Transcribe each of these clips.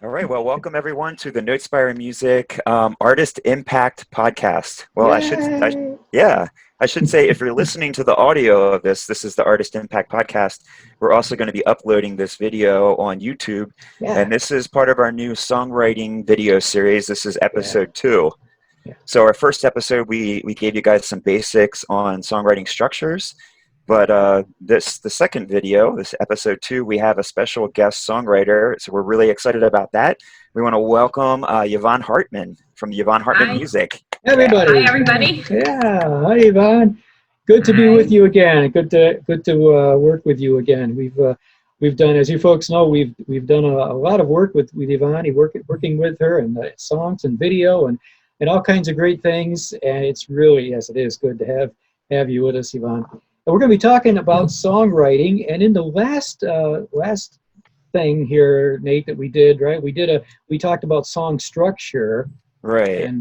All right. Well, welcome everyone to the Notespire Music Artist Impact Podcast. Well, Yay! yeah, I should say if you're listening to the audio of this is the Artist Impact Podcast. We're also going to be uploading this video on YouTube, Yeah, and this is part of our new songwriting video series. This is yeah, episode 2. yeah. So our first episode, we gave you guys some basics on songwriting structures. But the second video, this episode 2, we have a special guest songwriter, so we're really excited about that. We want to welcome Yvonne Hartman from Yvonne Hartman Hi. Music. Everybody. Hi, everybody. Yeah. Hi, Yvonne. Good to be Hi. with you again. Good to work with you again. We've done, as you folks know, we've done a lot of work with Yvonne. Working with her and the songs and video and all kinds of great things. And it's really, yes, it is good to have you with us, Yvonne. And we're going to be talking about songwriting. And in the last thing here, Nate, that we did, right? We talked about song structure. Right. And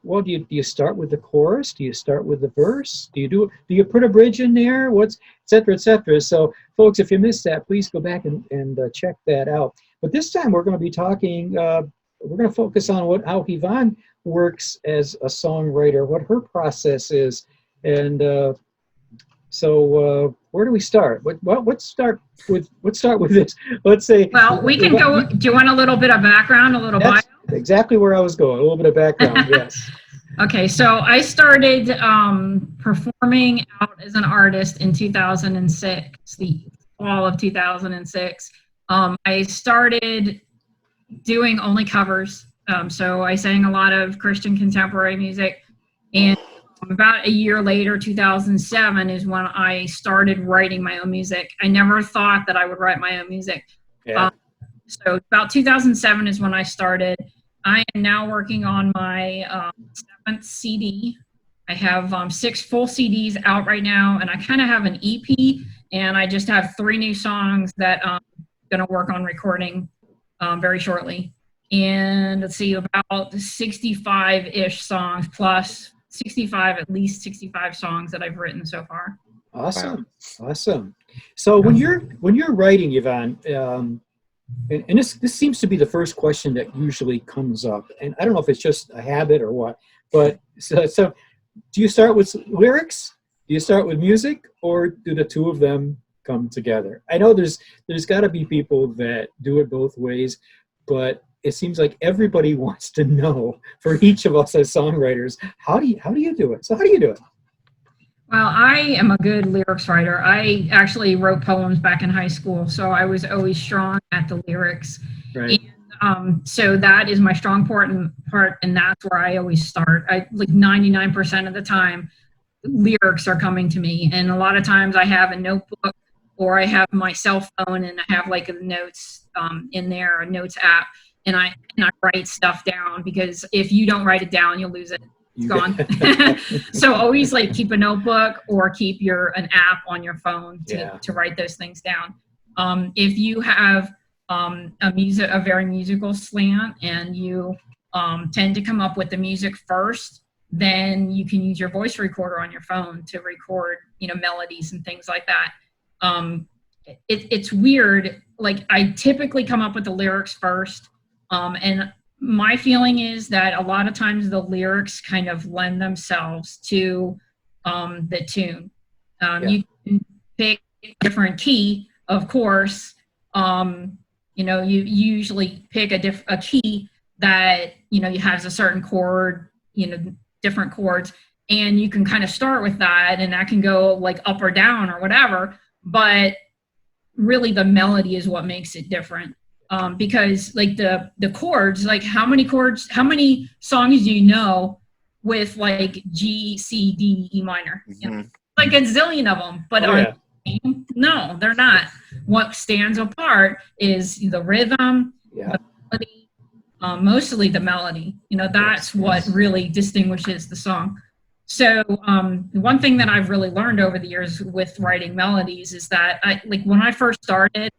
well, do you start with the chorus? Do you start with the verse? Do you put a bridge in there? What's et cetera, et cetera. So, folks, if you missed that, please go back and check that out. But this time we're going to be talking. We're going to focus on how Yvonne works as a songwriter, what her process is, and so where do we start? Let's start with this. Let's say. Well, we can go. Do you want a little bit of background, a little bio? That's exactly where I was going. A little bit of background. Yes. Okay, so I started performing out as an artist in 2006, the fall of 2006. I started doing only covers. So I sang a lot of Christian contemporary music, and about a year later, 2007, is when I started writing my own music. I never thought that I would write my own music. Yeah. So about 2007 is when I started. I am now working on my 7th CD. I have 6 full CDs out right now, and I kind of have an EP, and I just have 3 new songs that I'm going to work on recording very shortly. And let's see, about 65-ish songs plus 65, at least 65 songs that I've written so far. Awesome. Awesome. So when you're writing, Yvonne, and this seems to be the first question that usually comes up, and I don't know if it's just a habit or what, but so do you start with lyrics? Do you start with music, or do the two of them come together? I know there's got to be people that do it both ways, but it seems like everybody wants to know, for each of us as songwriters, how do you do it? So how do you do it? Well, I am a good lyrics writer. I actually wrote poems back in high school, so I was always strong at the lyrics. Right. And so that is my strong part, and that's where I always start. I like 99% of the time, lyrics are coming to me, and a lot of times I have a notebook or I have my cell phone and I have like a notes in there, a notes app, and I write stuff down, because if you don't write it down, you'll lose it. It's gone. So always like keep a notebook or keep an app on your phone to write those things down. If you have a very musical slant and you tend to come up with the music first, then you can use your voice recorder on your phone to record, melodies and things like that. It's weird. Like I typically come up with the lyrics first, and my feeling is that a lot of times the lyrics kind of lend themselves to the tune. You can pick a different key, of course. You usually pick a key that, has a certain chord, different chords, and you can kind of start with that, and that can go like up or down or whatever. But really the melody is what makes it different. Because like the chords, like how many songs do you know with like G, C, D, E minor? Mm-hmm. Like a zillion of them, but no, they're not. What stands apart is the rhythm, the melody, mostly the melody. That's what really distinguishes the song. So one thing that I've really learned over the years with writing melodies is that when I first started,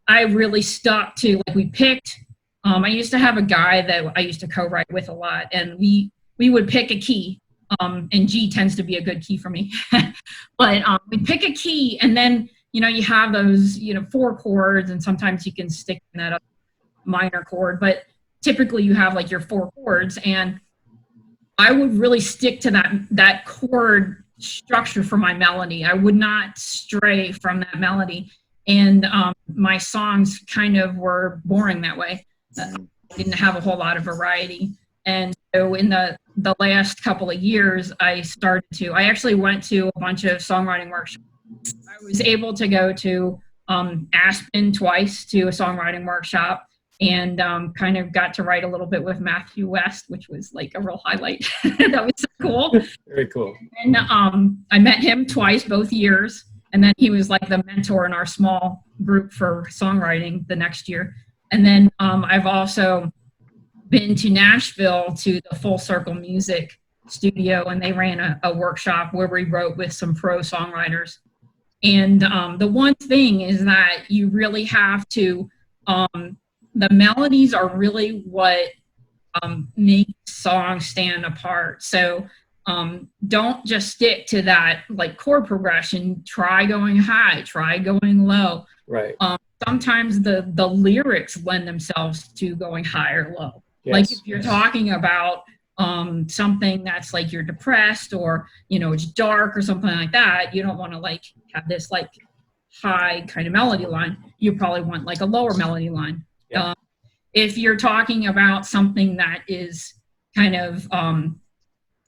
I really stuck to, we picked, I used to have a guy that I used to co-write with a lot, and we would pick a key, and G tends to be a good key for me. But we pick a key, and then, you have those, 4 chords, and sometimes you can stick that up minor chord, but typically you have like your 4 chords, and I would really stick to that chord structure for my melody. I would not stray from that melody, and my songs kind of were boring that way. I didn't have a whole lot of variety. And so in the last couple of years, I actually went to a bunch of songwriting workshops. I was able to go to Aspen twice to a songwriting workshop, and kind of got to write a little bit with Matthew West, which was like a real highlight. That was so cool. Very cool. And I met him twice, both years. And then he was like the mentor in our small group for songwriting the next year. And then I've also been to Nashville to the Full Circle Music Studio, and they ran a workshop where we wrote with some pro songwriters. And the one thing is that you really have to, the melodies are really what make songs stand apart. So don't just stick to that like chord progression. Try going high, try going low. Right. Sometimes the lyrics lend themselves to going high or low. Yes, like if you're talking about something that's like you're depressed, or it's dark or something like that, you don't want to like have this like high kind of melody line. You probably want like a lower melody line. Yeah. If you're talking about something that is kind of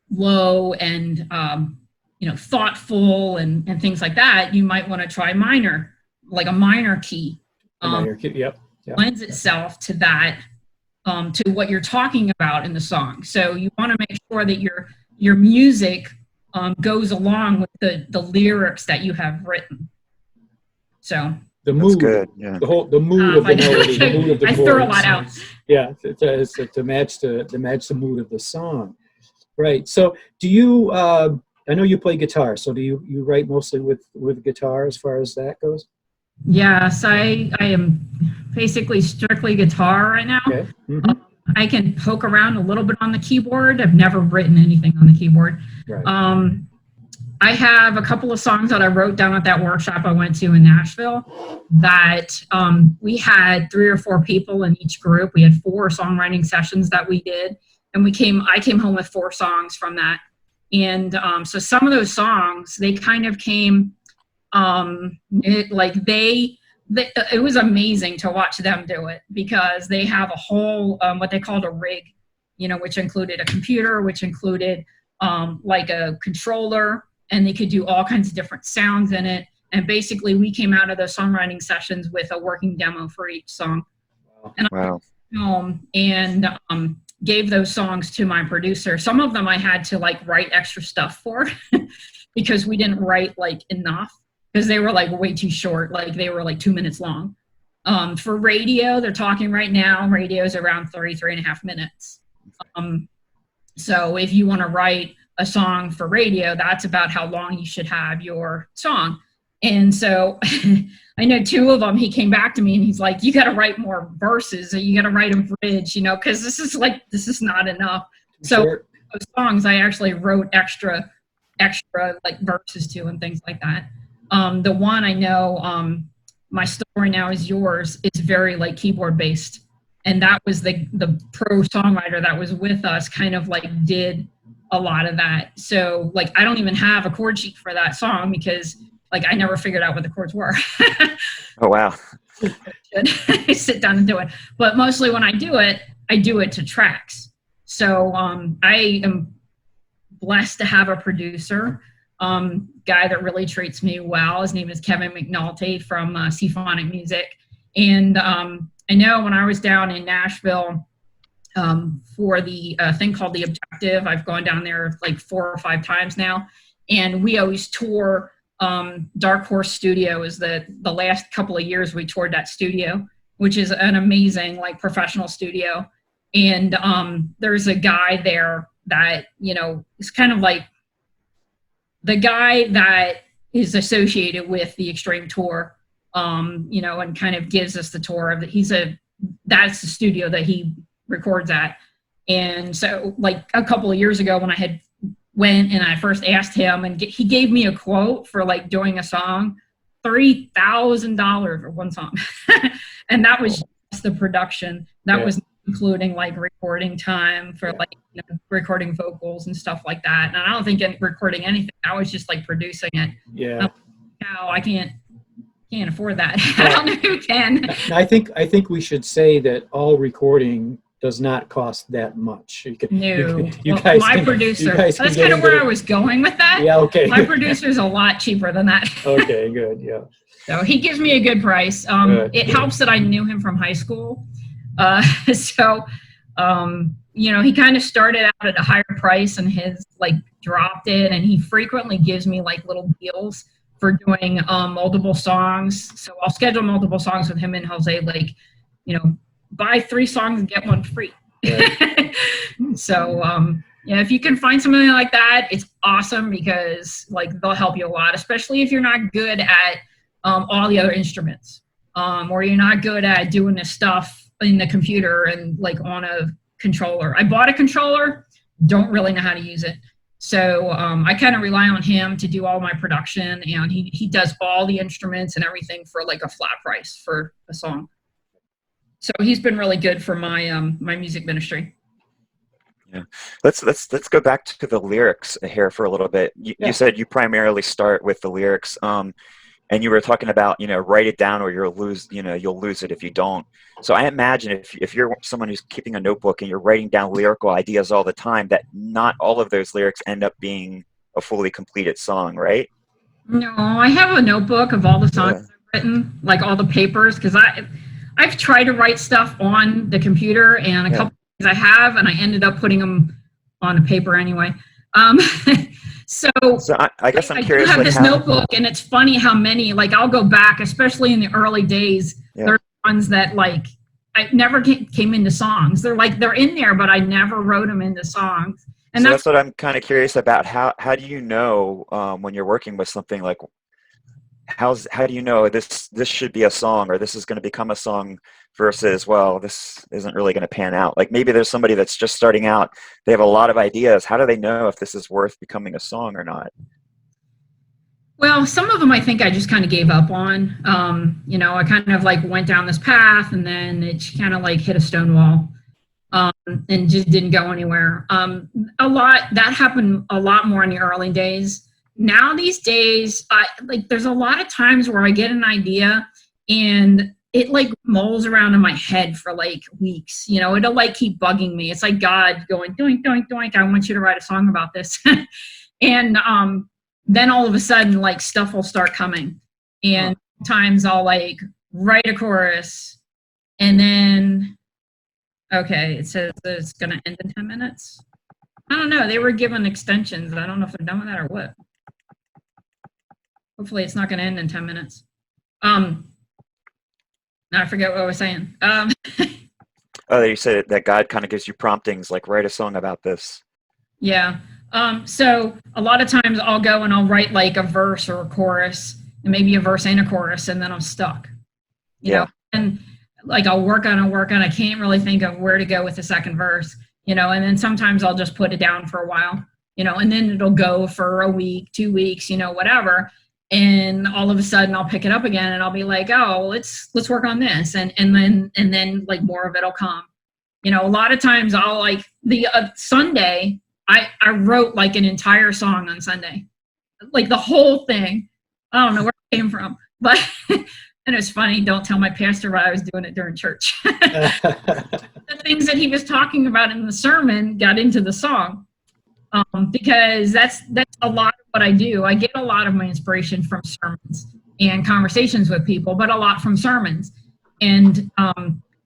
low and thoughtful and things like that, you might want to try minor, like a minor key. Minor key, yep. Lends itself to that, to what you're talking about in the song. So you want to make sure that your music goes along with the lyrics that you have written. So the mood, good. Yeah. the mood of the melody, the mood of the I chords. threw a lot out. Yeah, to match the mood of the song. Right. So do you? I know you play guitar. So do you write mostly with guitar as far as that goes? Yes, I am basically strictly guitar right now. Okay. Mm-hmm. I can poke around a little bit on the keyboard. I've never written anything on the keyboard. Right. I have a couple of songs that I wrote down at that workshop I went to in Nashville that we had 3 or 4 people in each group. We had 4 songwriting sessions that we did, and I came home with 4 songs from that. And so some of those songs, they kind of came, it was amazing to watch them do it, because they have a whole, what they called a rig, which included a computer, which included like a controller, and they could do all kinds of different sounds in it. And basically we came out of those songwriting sessions with a working demo for each song. And I went home and gave those songs to my producer. Some of them I had to like write extra stuff for because we didn't write like enough, because they were like way too short. Like they were like 2 minutes long. For radio, they're talking right now, radio is around 3.5 minutes. So if you want to write a song for radio, that's about how long you should have your song. And so I know 2 of them, he came back to me and he's like, you got to write more verses, or you got to write a bridge, because this is not enough. So those songs I actually wrote extra like verses to and things like that. The one I know, My Story Now Is Yours, is very like keyboard based. And that was the pro songwriter that was with us kind of like did a lot of that. So like, I don't even have a chord sheet for that song, because like I never figured out what the chords were. Oh, wow. I sit down and do it. But mostly when I do it to tracks. So I am blessed to have a producer, guy that really treats me well. His name is Kevin McNulty from Symphonic Music. And I know when I was down in Nashville for the thing called The Objective, I've gone down there like 4 or 5 times now. And we always tour Dark Horse Studio. Is the last couple of years we toured that studio, which is an amazing like professional studio. And there's a guy there that, is kind of like the guy that is associated with the Extreme Tour, and kind of gives us the tour of it. That's the studio that he records at. And so like a couple of years ago when I had went and I first asked him, and he gave me a quote for like doing a song, $3,000 for one song. And that was just the production. That Yeah. was including like recording time for like, you know, recording vocals and stuff like that. And I don't think recording anything. I was just like producing it. Yeah. Now I can't afford that. No. I don't know who can. I think we should say that all recording does not cost that much. No. You Well, guys my can, producer, you guys can that's get kind of into where it. I was going with that. Yeah, okay. My producer's a lot cheaper than that. Okay, good, yeah. So he gives me a good price. Good. It helps that I knew him from high school. So, you know, he kind of started out at a higher price and his like dropped it, and he frequently gives me like little deals for doing multiple songs. So I'll schedule multiple songs with him and Jose, like, you know, buy 3 songs and get 1 free. Right. So, yeah, if you can find something like that, it's awesome because like they'll help you a lot, especially if you're not good at all the other instruments, or you're not good at doing this stuff in the computer and like on a controller. I bought a controller, don't really know how to use it. So I kind of rely on him to do all my production, and he does all the instruments and everything for like a flat price for a song. So he's been really good for my my music ministry. Yeah, let's go back to the lyrics here for a little bit. You said you primarily start with the lyrics, and you were talking about, you know, write it down or you'll lose it if you don't. So I imagine if you're someone who's keeping a notebook and you're writing down lyrical ideas all the time, that not all of those lyrics end up being a fully completed song, right? No, I have a notebook of all the songs I've written, like all the papers, because I've tried to write stuff on the computer, and a couple things I have, and I ended up putting them on a paper anyway. So I guess I'm curious. I have like this notebook, and it's funny how many, like I'll go back, especially in the early days, there are ones that like I never came into songs. They're in there, but I never wrote them into songs. And so that's what I'm kind of curious about. How do you know when you're working with something like, how do you know this should be a song, or this is going to become a song, versus, well, this isn't really going to pan out? Like maybe there's somebody that's just starting out, they have a lot of ideas. How do they know if this is worth becoming a song or not? Well, some of them I think I just kind of gave up on. You know, I kind of like went down this path, and then it kind of like hit a stone wall, and just didn't go anywhere. That happened a lot more in the early days. Now these days, there's a lot of times where I get an idea and it like mulls around in my head for like weeks. You know, it'll like keep bugging me. It's like God going, doink, doink, doink, I want you to write a song about this. And then all of a sudden, like stuff will start coming. And sometimes I'll like write a chorus, and then, okay, it says that it's going to end in 10 minutes. I don't know. They were given extensions. I don't know if they're done with that or what. Hopefully it's not going to end in 10 minutes. Now I forget what I was saying. Oh, you said that God kind of gives you promptings, like write a song about this. Yeah. So a lot of times I'll go and I'll write like a verse or a chorus, and maybe a verse and a chorus, and then I'm stuck. You know, and like I'll work on, I can't really think of where to go with the second verse, you know, and then sometimes I'll just put it down for a while, you know, and then it'll go for a week, 2 weeks, you know, whatever. And all of a sudden I'll pick it up again, and I'll be like, oh, let's work on this. And then like more of it'll come. You know, a lot of times I'll like the Sunday, I wrote like an entire song on Sunday, like the whole thing. I don't know where it came from, but and it's funny. Don't tell my pastor why I was doing it during church. The things that he was talking about in the sermon got into the song, because that's a lot of what I do. I get a lot of my inspiration from sermons and conversations with people, but a lot from sermons. And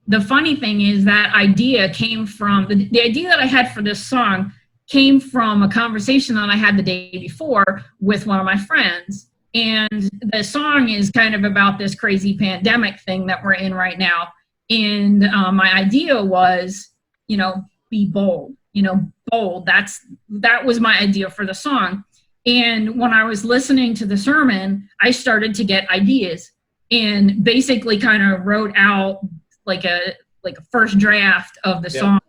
the funny thing is that idea came from the idea that I had for this song came from a conversation that I had the day before with one of my friends. And the song is kind of about this crazy pandemic thing that we're in right now. And my idea was, you know, be bold, you know, bold. That was my idea for the song. And when I was listening to the sermon, I started to get ideas, and basically kind of wrote out like a first draft of the song.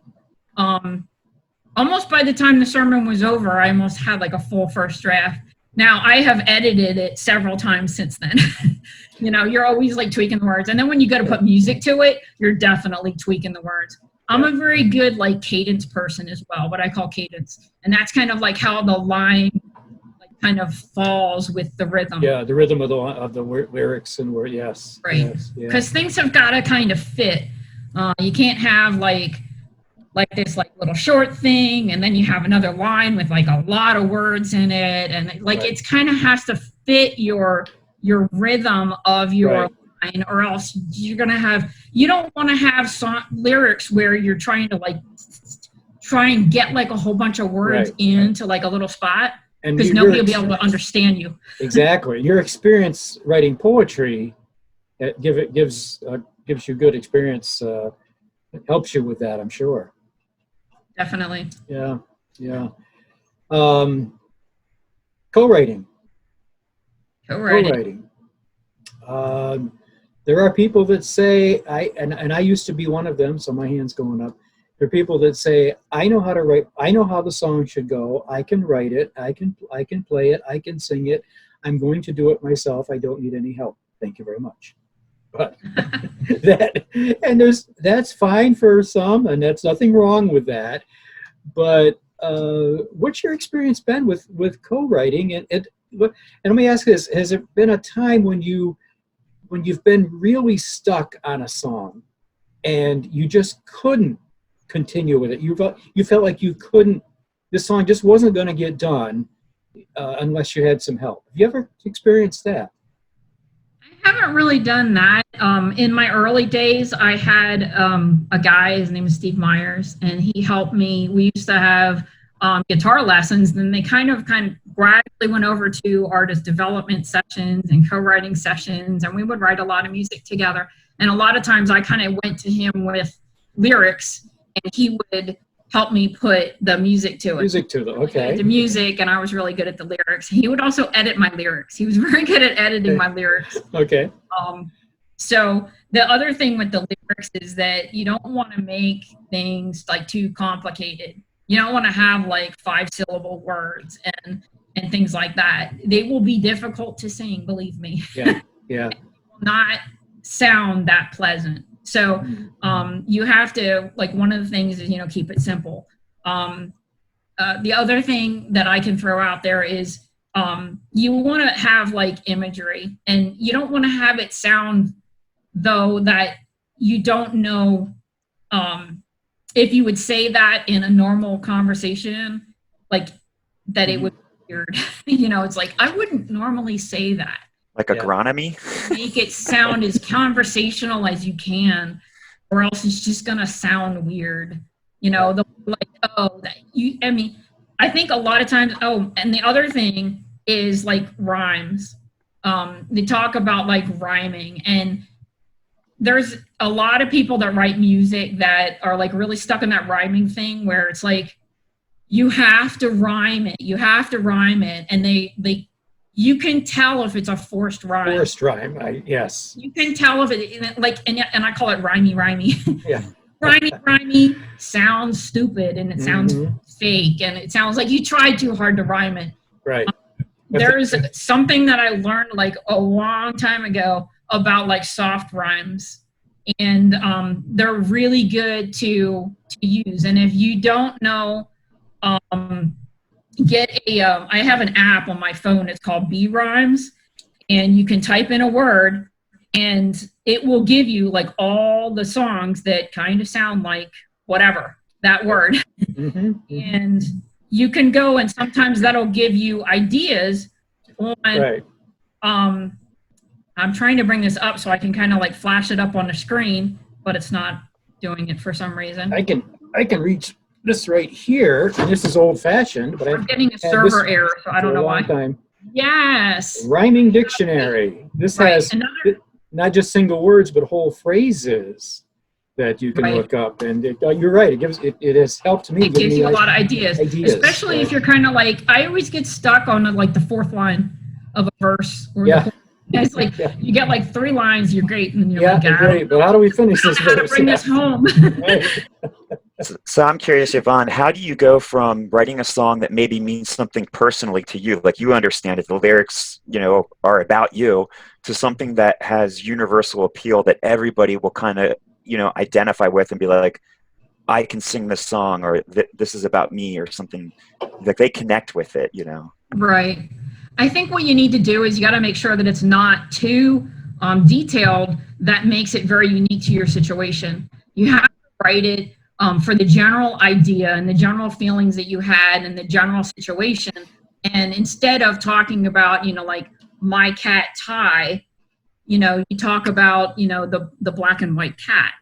Almost by the time the sermon was over, I almost had like a full first draft. Now I have edited it several times since then. You're always like tweaking the words. And then when you go to put music to it, you're definitely tweaking the words. I'm a very good like cadence person as well, what I call cadence. And that's kind of like how the line like kind of falls with the rhythm. Yeah, the rhythm of the lyrics and word, yes. Right. Because things have got to kind of fit. You can't have like this like little short thing and then you have another line with like a lot of words in it, and like it's kind of has to fit your rhythm of your line, or else you don't want to have lyrics where you're trying to like try and get like a whole bunch of words into like a little spot, because nobody will be able to understand you. Exactly. Your experience writing poetry gives you good experience. It helps you with that, I'm sure. Definitely. Yeah. Co-writing. There are people that say, and I used to be one of them, so my hand's going up. There are people that say, I know how to write, I know how the song should go, I can write it, I can play it, I can sing it, I'm going to do it myself, I don't need any help. Thank you very much. But that's fine for some, and that's nothing wrong with that. But what's your experience been with co-writing? And let me ask this: has it been a time when you've been really stuck on a song, and you just couldn't continue with it? You felt like you couldn't. This song just wasn't going to get done unless you had some help. Have you ever experienced that? I haven't really done that. In my early days, I had a guy, his name is Steve Myers, and he helped me. We used to have guitar lessons, then they kind of gradually went over to artist development sessions and co-writing sessions, and we would write a lot of music together. And a lot of times I kind of went to him with lyrics, and he would help me put the music to it. Okay. The music, and I was really good at the lyrics. He would also edit my lyrics. He was very good at editing my lyrics. Okay. So the other thing with the lyrics is that you don't want to make things like too complicated. You don't want to have like 5-syllable words and things like that. They will be difficult to sing, believe me. Yeah. It will not sound that pleasant. So you have to, like, one of the things is, keep it simple. The other thing that I can throw out there is you want to have like imagery, and you don't want to have it sound though that you don't know if you would say that in a normal conversation, like that it would be weird. It's like, I wouldn't normally say that. Like agronomy? Make it sound as conversational as you can, or else it's just going to sound weird. I think a lot of times, and the other thing is like rhymes. They talk about like rhyming, and there's a lot of people that write music that are like really stuck in that rhyming thing where it's like, you have to rhyme it. And you can tell if it's a forced rhyme. Yes. You can tell if it, like, and I call it rhymey. Yeah. Rhymey sounds stupid, and it sounds fake, and it sounds like you tried too hard to rhyme it. Right. There's something that I learned like a long time ago about like soft rhymes, and they're really good to use. And if you don't know, I have an app on my phone. It's called B Rhymes, and you can type in a word, and it will give you like all the songs that kind of sound like whatever that word. And you can go, and sometimes that'll give you ideas on. I'm trying to bring this up so I can kind of like flash it up on the screen, but it's not doing it for some reason. I can reach this right here, and this is old-fashioned, but I'm getting a server error, so I don't know why. Time. Yes. Rhyming dictionary. This has not just single words, but whole phrases that you can look up. And you're right. It has helped me. It gives you a lot of ideas. Especially if you're kind of like, I always get stuck on like the fourth line of a verse. It's like you get like 3 lines, you're great, and you're like, great, but how do we finish this verse? How to bring this home. So I'm curious, Yvonne, how do you go from writing a song that maybe means something personally to you, like you understand it, the lyrics, are about you, to something that has universal appeal that everybody will kind of, identify with and be like, I can sing this song, or this is about me, or something, like they connect with it. Right. I think what you need to do is you got to make sure that it's not too detailed that makes it very unique to your situation. You have to write it for the general idea and the general feelings that you had and the general situation. And instead of talking about, like my cat Ty, you talk about, the black and white cat.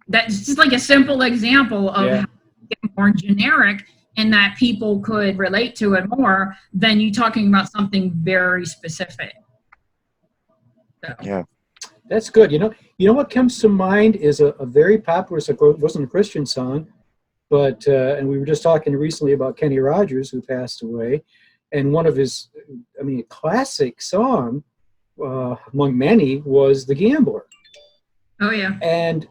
That's just like a simple example of how to get more generic, and that people could relate to it more than you talking about something very specific. So. Yeah. That's good. You know what comes to mind is a very popular, it wasn't a Christian song, but, and we were just talking recently about Kenny Rogers, who passed away, and one of his, a classic song, among many, was The Gambler. Oh, yeah. And,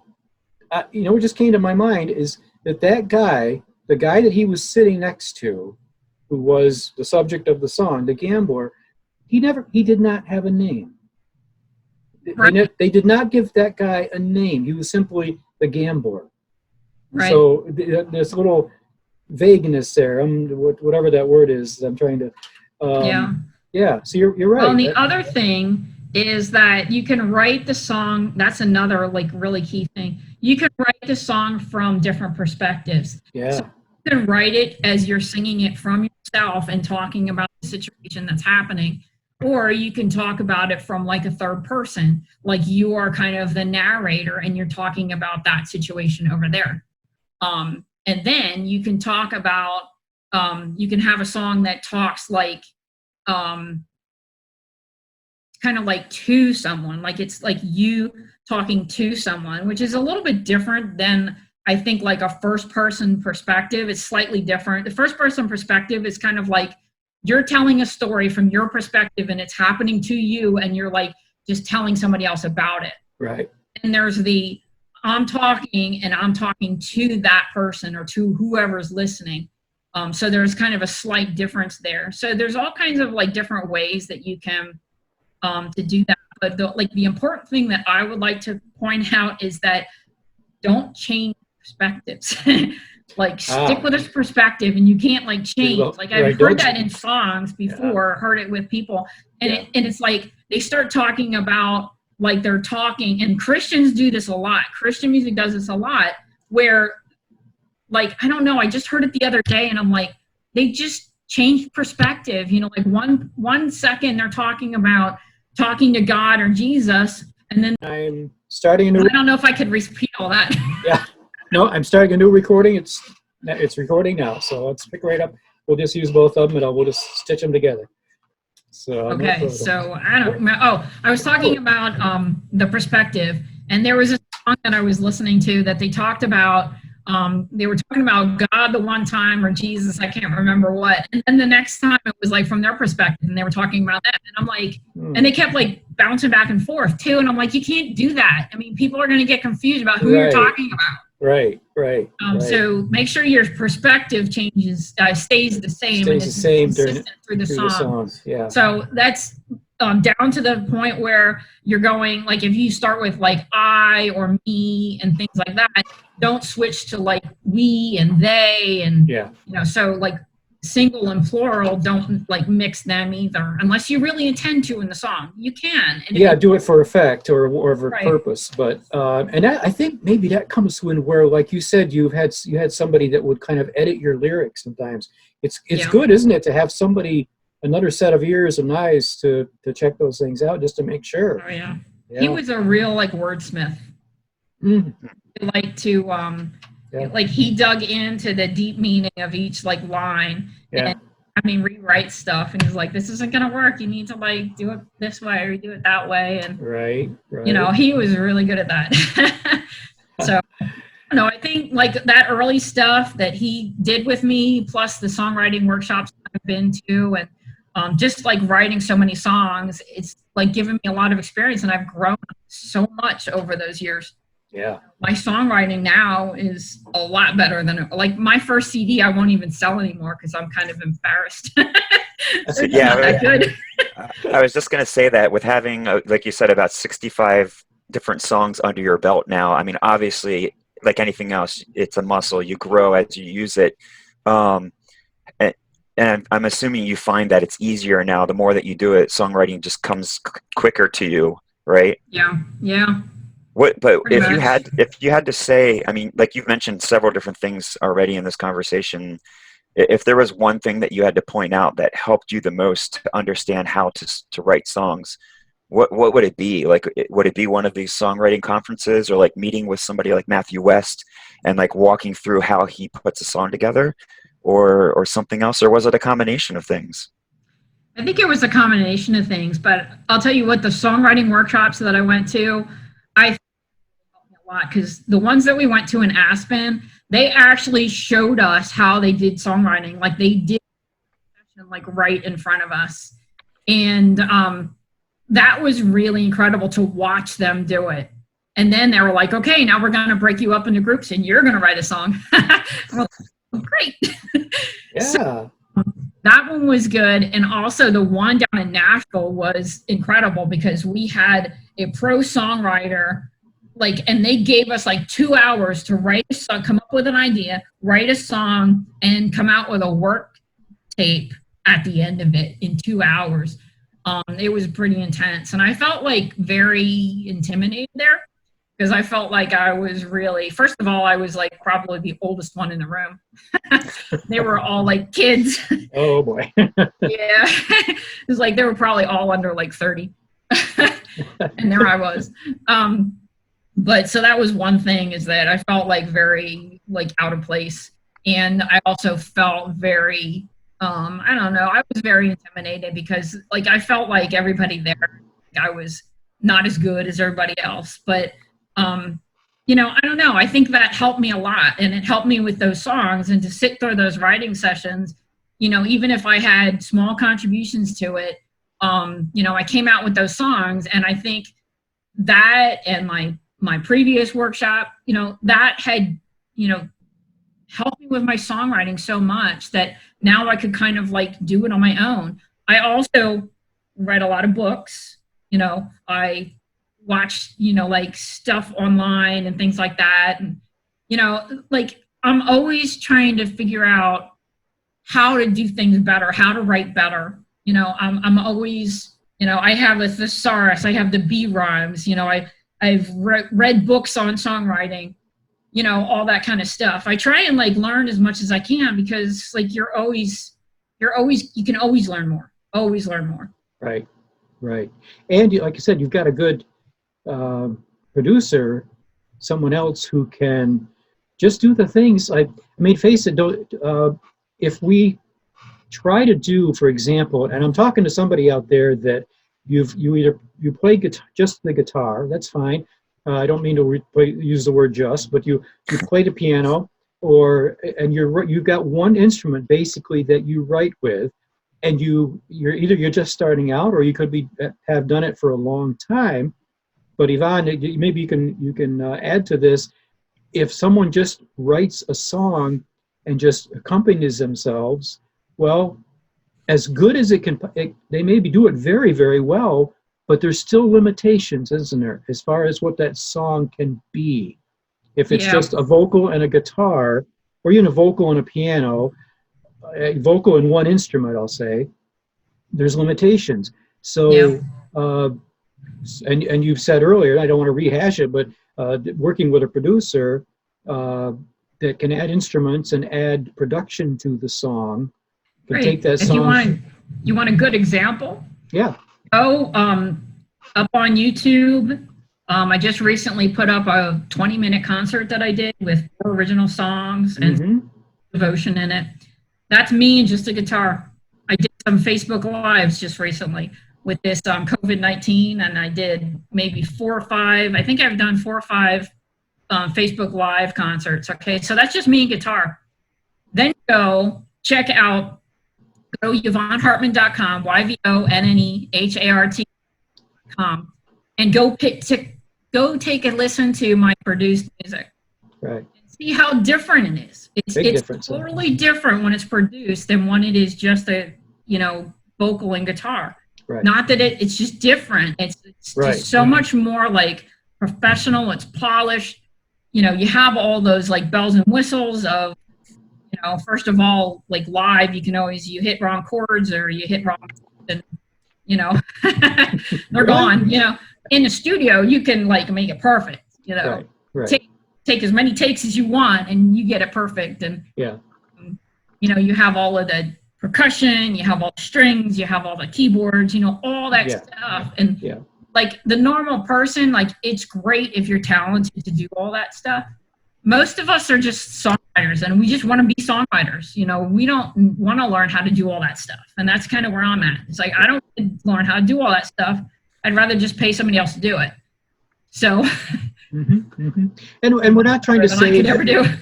what just came to my mind is that guy, the guy that he was sitting next to, who was the subject of the song, The Gambler, he did not have a name. Right. They did not give that guy a name. He was simply the gambler. Right. So there's a little vagueness there. Whatever that word is, I'm trying to. Yeah. So you're right. Well, and the other thing is that you can write the song. That's another really key thing. You can write the song from different perspectives. Yeah. So you can write it as you're singing it from yourself and talking about the situation that's happening. Or you can talk about it from a third person, like you are kind of the narrator and you're talking about that situation over there. And then you can talk about, you can have a song that talks kind of like to someone, like it's like you talking to someone, which is a little bit different than I think a first person perspective. It's slightly different. The first person perspective is kind of like, you're telling a story from your perspective and it's happening to you and you're just telling somebody else about it. Right. And there's I'm talking and I'm talking to that person or to whoever's listening. So there's kind of a slight difference there. So there's all kinds of different ways that you can to do that. But the important thing that I would like to point out is that don't change perspectives. Stick with this perspective, and you can't change. I've heard that in songs before, heard it with people, and it's they start talking about they're talking, and Christians do this a lot. Christian music does this a lot, where I don't know, I just heard it the other day, and I'm they just changed perspective. One second they're talking about talking to God or Jesus, and then I'm starting a new. I don't know if I could repeat all that. Yeah. No, I'm starting a new recording. It's recording now, so let's pick right up. We'll just use both of them, and we'll just stitch them together. So okay, so I don't know. Oh, I was talking about the perspective, and there was a song that I was listening to that they talked about. They were talking about God the one time or Jesus, I can't remember what, and then the next time it was from their perspective, and they were talking about that, and I'm and they kept bouncing back and forth too, and I'm you can't do that. People are going to get confused about who you're talking about. Right. So make sure your perspective changes, stays the same. Stays the same through the song. Yeah. So that's down to the point where you're going, if you start with I or me and things like that, don't switch to we and they and, so single and plural, don't mix them either, unless you really intend to in the song. You can. And do it for effect or for purpose. But and I think maybe that comes when where, like you said, you had somebody that would kind of edit your lyrics sometimes. It's good, isn't it, to have somebody, another set of ears and eyes to check those things out just to make sure. Oh yeah. He was a real wordsmith. He dug into the deep meaning of each line and rewrite stuff, and he's this isn't gonna work, you need to do it this way or do it that way, and right. He was really good at that. So I think that early stuff that he did with me, plus the songwriting workshops I've been to, and just writing so many songs, it's given me a lot of experience, and I've grown so much over those years. Yeah. My songwriting now is a lot better than, like, my first CD I won't even sell anymore because I'm kind of embarrassed. So, It's not that good. I was just going to say that with having, like you said, about 65 different songs under your belt now, I mean, obviously, like anything else, it's a muscle. You grow as you use it. Um, and, and I'm assuming you find that it's easier now. The more that you do it, songwriting just comes quicker to you, right? Yeah, yeah, But pretty much. if you had to say, I mean, like you've mentioned several different things already in this conversation. If there was one thing that you had to point out that helped you the most to understand how to write songs, what would it be? Like, would it be one of these songwriting conferences, or like meeting with somebody like Matthew West and like walking through how he puts a song together, or something else, or was it a combination of things? I think it was a combination of things, but I'll tell you what, the songwriting workshops that I went to, I think helped me a lot, because the ones that we went to in Aspen, they actually showed us how they did songwriting. Like, they did like right in front of us. And that was really incredible to watch them do it. And then they were like, okay, now we're going to break you up into groups and you're going to write a song. Well, great. So Yeah. that one was good. And also the one down in Nashville was incredible because we had a pro songwriter, like, and they gave us like 2 hours to write a song, come up with an idea, write a song, and come out with a work tape at the end of it in 2 hours. It was pretty intense. And I felt like very intimidated there because I felt like I was really, first of all, I was like probably the oldest one in the room. They were all like kids. Oh boy. Yeah. It was like they were probably all under like 30. And there I was. But so that was one thing, is that I felt like very like out of place. And I also felt very, I don't know, I was very intimidated because like I felt like everybody there, I was not as good as everybody else. But you know, I don't know, I think that helped me a lot, and it helped me with those songs, and to sit through those writing sessions, you know, even if I had small contributions to it, you know, I came out with those songs. And I think that, and my previous workshop, you know, that had, you know, helped me with my songwriting so much that now I could kind of like do it on my own. I also read a lot of books, you know, I watched, you know, like stuff online and things like that. And, you know, like I'm always trying to figure out how to do things better, how to write better. You know, I'm always, you know, I have a thesaurus, I have the B rhymes, you know, I've read books on songwriting, you know, all that kind of stuff. I try and like learn as much as I can, because like you can always learn more, always learn more. Right. Right. And like you said, you've got a good producer, someone else who can just do the things. I mean, face it, if we try to do, for example, and I'm talking to somebody out there that you play guitar, just the guitar, that's fine. I don't mean to use the word just, but you play the piano, and you've got one instrument basically that you write with, and you're just starting out, or you could have done it for a long time. But Yvonne, maybe you can add to this. If someone just writes a song and just accompanies themselves, well, as good as they maybe do it very, very well, but there's still limitations, isn't there, as far as what that song can be. If it's just a vocal and a guitar, or even a vocal and a piano, a vocal and one instrument, I'll say, there's limitations. So, and you've said earlier, and I don't want to rehash it, but working with a producer that can add instruments and add production to the song, can take that song. You want a good example? Yeah. Oh, up on YouTube, I just recently put up a 20-minute concert that I did with 4 original songs and devotion in it. That's me and just a guitar. I did some Facebook Lives just recently with this COVID-19, and I did maybe 4 or 5. I think I've done 4 or 5 Facebook Live concerts. Okay, so that's just me and guitar. Then go YvonneHartman.com, YvonneHart.com, and go pick go take a listen to my produced music. Right. See how different it is. It's Huh? totally different when it's produced than when it is just a, vocal and guitar. Right. Not that it's just different. It's Right. just so much more like professional. It's polished. You have all those like bells and whistles of, first of all, like live, you can always, you hit wrong chords or you hit wrong, and, they're gone. In the studio, you can like make it perfect, Right. Right. Take as many takes as you want and you get it perfect. And, Yeah. you have all of the percussion, you have all the strings, you have all the keyboards, all that stuff. And like the normal person, like it's great if you're talented to do all that stuff. Most of us are just songwriters and we just want to be songwriters. We don't want to learn how to do all that stuff. And that's kind of where I'm at. It's like, I don't learn how to do all that stuff. I'd rather just pay somebody else to do it. So, and we're not trying to say that,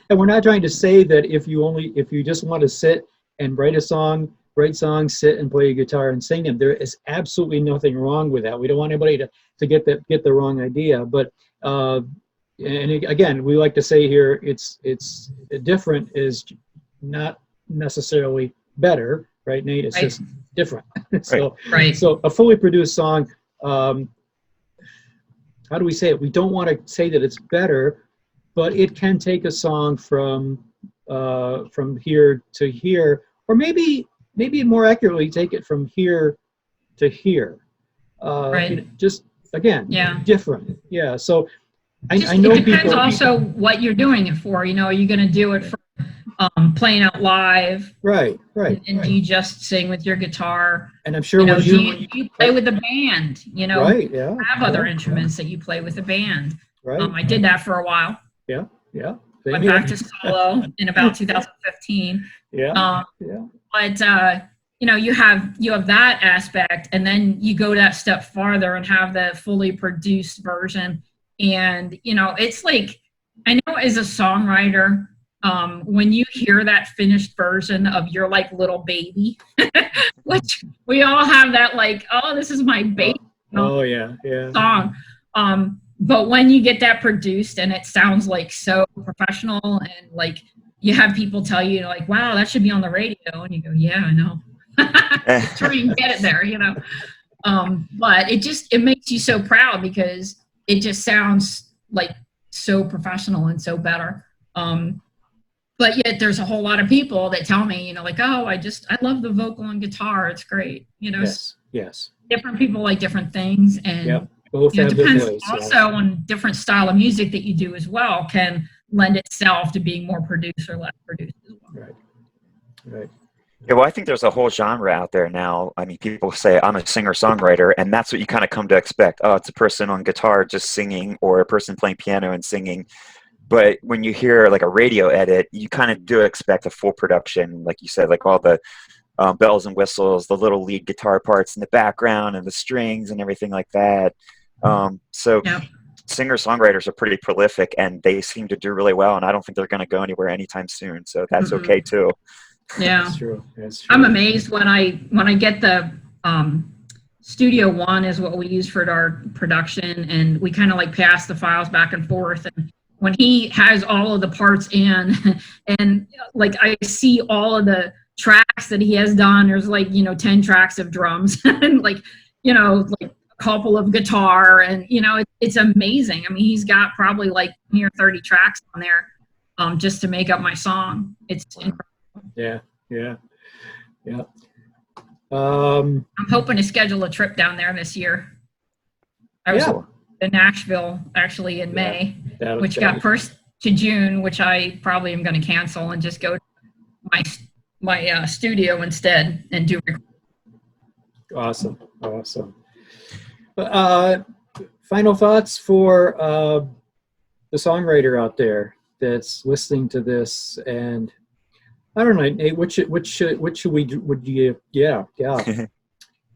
and we're not trying to say that if you just want to sit and write songs, sit and play a guitar and sing them, there is absolutely nothing wrong with that. We don't want anybody to get the wrong idea. But and again, we like to say here, it's different is not necessarily better, right, Nate? It's just different. So a fully produced song, how do we say it? We don't want to say that it's better, but it can take a song from here to here, or maybe more accurately, take it from here to here. Just again, different. Yeah. So I know it depends also what you're doing it for. Are you going to do it for playing out live? Right. And do you just sing with your guitar? And I'm sure do you play with a band? Right. Yeah. Have other instruments that you play with a band. Right. I did that for a while. Yeah. Went back to solo in about 2015. Yeah. But you have that aspect, and then you go that step farther and have the fully produced version. And it's like, I know as a songwriter, when you hear that finished version of your like little baby, which we all have that like, oh, this is my baby song. But when you get that produced and it sounds like so professional, and like you have people tell you like, wow, that should be on the radio, and you go, yeah, I know. Sure, you can get it there, but it makes you so proud because it just sounds like so professional and so better. But yet there's a whole lot of people that tell me, like, oh, I love the vocal and guitar. It's great. Yes. Different people like different things. And both it have their depends voice, also on different style of music that you do as well can lend itself to being more produced or less produced as well. Right. Yeah, well, I think there's a whole genre out there now. I mean, people say, I'm a singer-songwriter, and that's what you kind of come to expect. Oh, it's a person on guitar just singing, or a person playing piano and singing. But when you hear like a radio edit, you kind of do expect a full production, like you said, like all the bells and whistles, the little lead guitar parts in the background, and the strings and everything like that. Singer-songwriters are pretty prolific, and they seem to do really well, and I don't think they're going to go anywhere anytime soon. So that's okay too. Yeah, that's true. I'm amazed when I get the Studio One is what we use for our production, and we kind of like pass the files back and forth. And when he has all of the parts in, and like I see all of the tracks that he has done, there's like 10 tracks of drums and like like a couple of guitar, and it's amazing. I mean, he's got probably like near 30 tracks on there just to make up my song. It's incredible. Yeah. I'm hoping to schedule a trip down there this year. I was in Nashville actually in May, which got pushed to June, which I probably am going to cancel and just go to my studio instead and do. Awesome. Final thoughts for the songwriter out there that's listening to this, and I don't know, Nate, which should we do?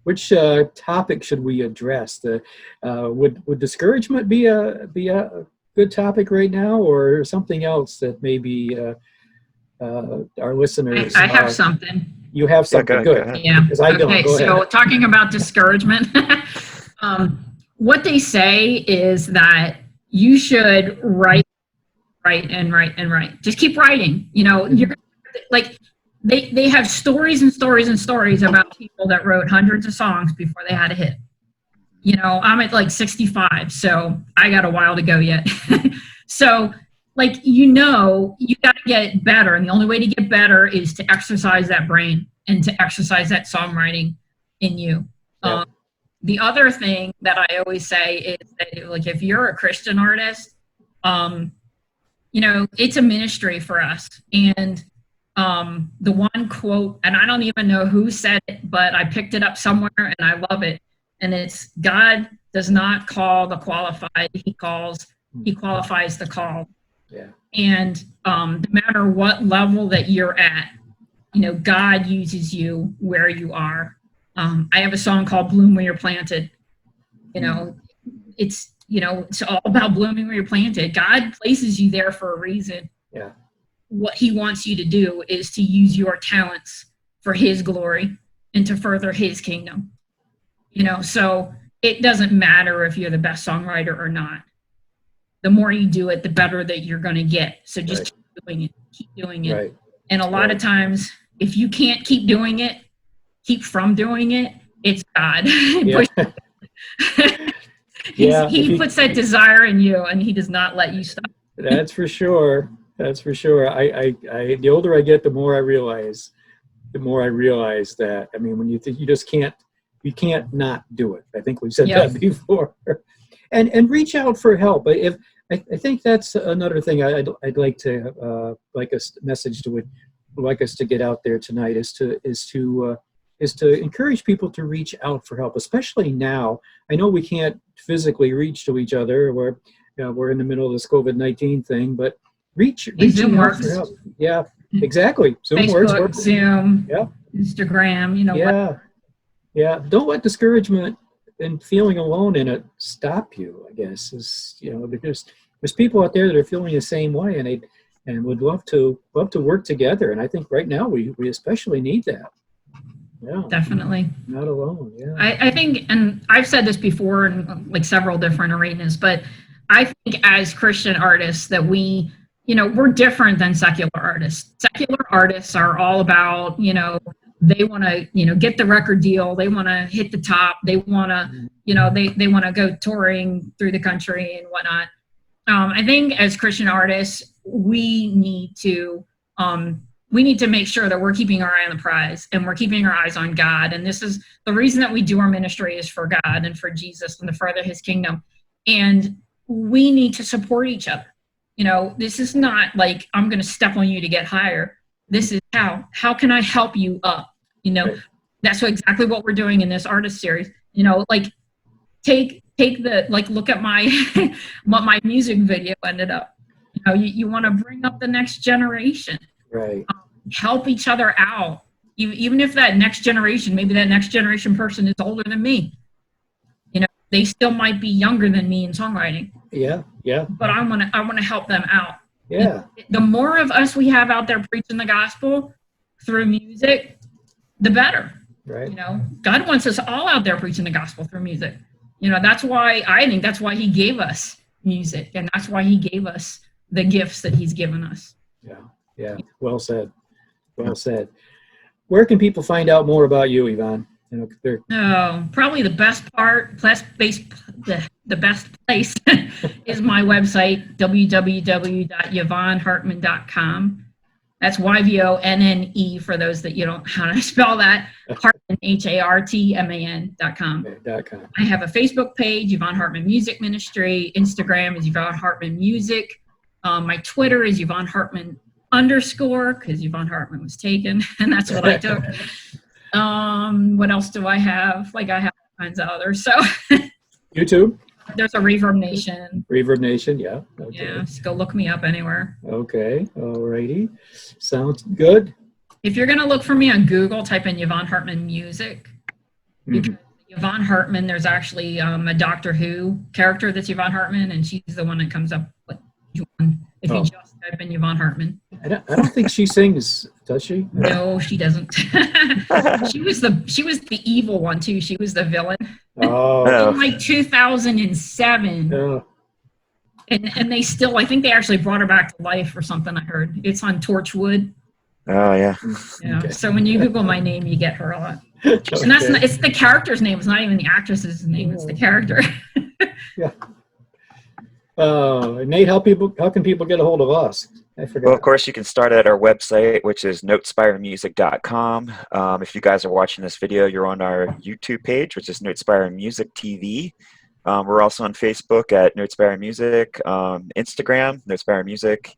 Which topic should we address? Would discouragement be a good topic right now, or something else that maybe our listeners? I have something. You have something, good. Yeah. Because I don't. Okay, Go ahead. So talking about discouragement, what they say is that you should write, write, and write, and write. Just keep writing. You know, you're like, they have stories and stories and stories about people that wrote hundreds of songs before they had a hit. You know, I'm at like 65, so I got a while to go yet. So, like, you know, you got to get better. And the only way to get better is to exercise that brain and to exercise that songwriting in you. Yeah. The other thing that I always say is that, like, if you're a Christian artist, you know, it's a ministry for us. And the one quote, and I don't even know who said it, but I picked it up somewhere and I love it. And it's, God does not call the qualified, he qualifies the call. Yeah. And no matter what level that you're at, you know, God uses you where you are. I have a song called Bloom Where You're Planted. You know, it's all about blooming where you're planted. God places you there for a reason. Yeah. What he wants you to do is to use your talents for his glory and to further his kingdom. You know, so it doesn't matter if you're the best songwriter or not. The more you do it, the better that you're going to get. So just keep doing it. Right. And a lot of times, if you can't keep doing it, keep from doing it, it's God. Yeah. He puts that desire in you, and he does not let you stop. That's for sure. That's for sure. I the older I get, the more I realize that. I mean, when you just can't, you can't not do it. I think we've said that before. And reach out for help. If I think that's another thing I'd like to like us to get out there tonight is to encourage people to reach out for help, especially now. I know we can't physically reach to each other. We're in the middle of this COVID-19 thing, but reaching out for help. Yeah, exactly. Zoom Facebook, works. Zoom, yeah, Instagram. You know. Yeah. Don't let discouragement and feeling alone in it stop you. I guess because there's people out there that are feeling the same way, and would love to work together. And I think right now we especially need that. Yeah, definitely. Not alone. Yeah, I think, and I've said this before in like several different arenas, but I think as Christian artists that we're different than secular artists. Secular artists are all about, they want to, get the record deal. They want to hit the top. They want to, they want to go touring through the country and whatnot. I think as Christian artists, we need to make sure that we're keeping our eye on the prize and we're keeping our eyes on God. And this is the reason that we do our ministry is for God and for Jesus and to further his kingdom. And we need to support each other. This is not like I'm going to step on you to get higher. This is how can I help you up? That's exactly what we're doing in this artist series. Take the, look at my, what my music video ended up. You want to bring up the next generation. Right. Help each other out. Even if that next generation, maybe that next generation person is older than me. They still might be younger than me in songwriting. Yeah. But I want to help them out. Yeah. The more of us we have out there preaching the gospel through music, the better. Right. God wants us all out there preaching the gospel through music. That's why he gave us music, and that's why he gave us the gifts that he's given us. Yeah. Well said. Where can people find out more about you, Yvonne? Probably the best place is my website, www.yvonnehartman.com. That's YVONNE for those that you don't know how to spell that. Hartman, HARTMAN.com. I have a Facebook page, Yvonne Hartman Music Ministry. Instagram is Yvonne Hartman Music. My Twitter is Yvonne Hartman _ because Yvonne Hartman was taken, and that's what I took. What else do I have? I have all kinds of others. So YouTube. There's a Reverb Nation. Yeah. Okay. Yeah, just go look me up anywhere. Okay. Alrighty. Sounds good. If you're gonna look for me on Google, type in Yvonne Hartman Music. Because Yvonne Hartman, there's actually a Doctor Who character that's Yvonne Hartman, and she's the one that comes up with Yvonne. If you just type in Yvonne Hartman. I don't think she sings, does she? No, she doesn't. She was the evil one too. She was the villain. Oh, in like 2007. oh, And they still, I think they actually brought her back to life or something, I heard. It's on Torchwood. Oh, yeah. Yeah. okay. So when you Google my name, you get her a lot. Okay. And that's not, it's the character's name. It's not even the actress's name. It's the character. Yeah. Nate, how can people get a hold of us? I forgot. Well, of course, you can start at our website, which is notespiremusic.com. If you guys are watching this video, you're on our YouTube page, which is Notespire Music TV. We're also on Facebook at Notespire Music, Instagram, Notespire Music.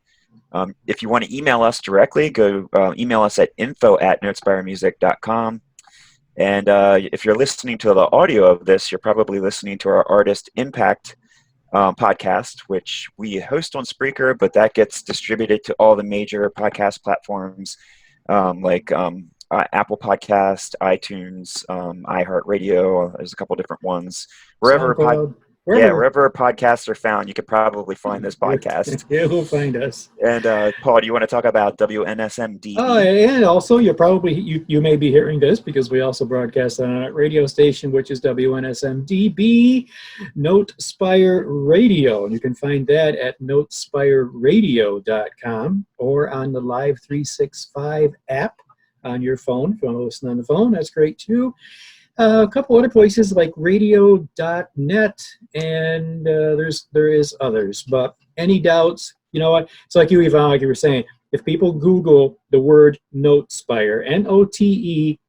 If you want to email us directly, go email us at info@notespiremusic.com. And if you're listening to the audio of this, you're probably listening to our Artist Impact podcast, which we host on Spreaker, but that gets distributed to all the major podcast platforms like Apple Podcast, iTunes, iHeartRadio. There's a couple different ones. Wherever podcasts are found, you could probably find this podcast. Yeah, we'll find us. And Paul, do you want to talk about WNSMD? Oh, and also you may be hearing this because we also broadcast on a radio station, which is WNSMDB, Notespire Radio. And you can find that at notespireradio.com or on the Live 365 app on your phone. If you want to listen on the phone, that's great too. A couple other places like radio.net, and there is others. But any doubts, you know what? It's like you, Yvonne, like you were saying, if people Google the word Notespire, Notespire,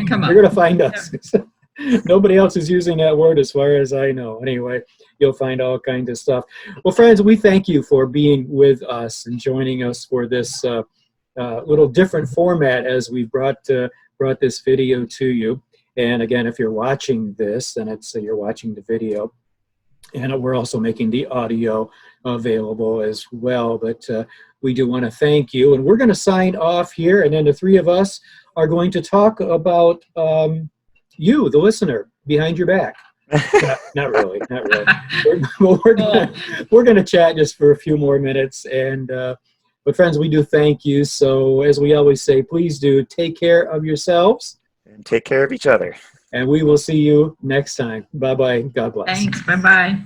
Come up. we're gonna find us. Yeah. Nobody else is using that word as far as I know. Anyway, you'll find all kinds of stuff. Well, friends, we thank you for being with us and joining us for this little different format as we brought this video to you. And again, if you're watching this, then you're watching the video. And we're also making the audio available as well. But we do want to thank you. And we're going to sign off here. And then the three of us are going to talk about you, the listener, behind your back. Not really. We're gonna chat just for a few more minutes, and but friends, we do thank you. So as we always say, please do take care of yourselves And take care of each other. and we will see you next time. Bye bye. God bless. Thanks. Bye-bye.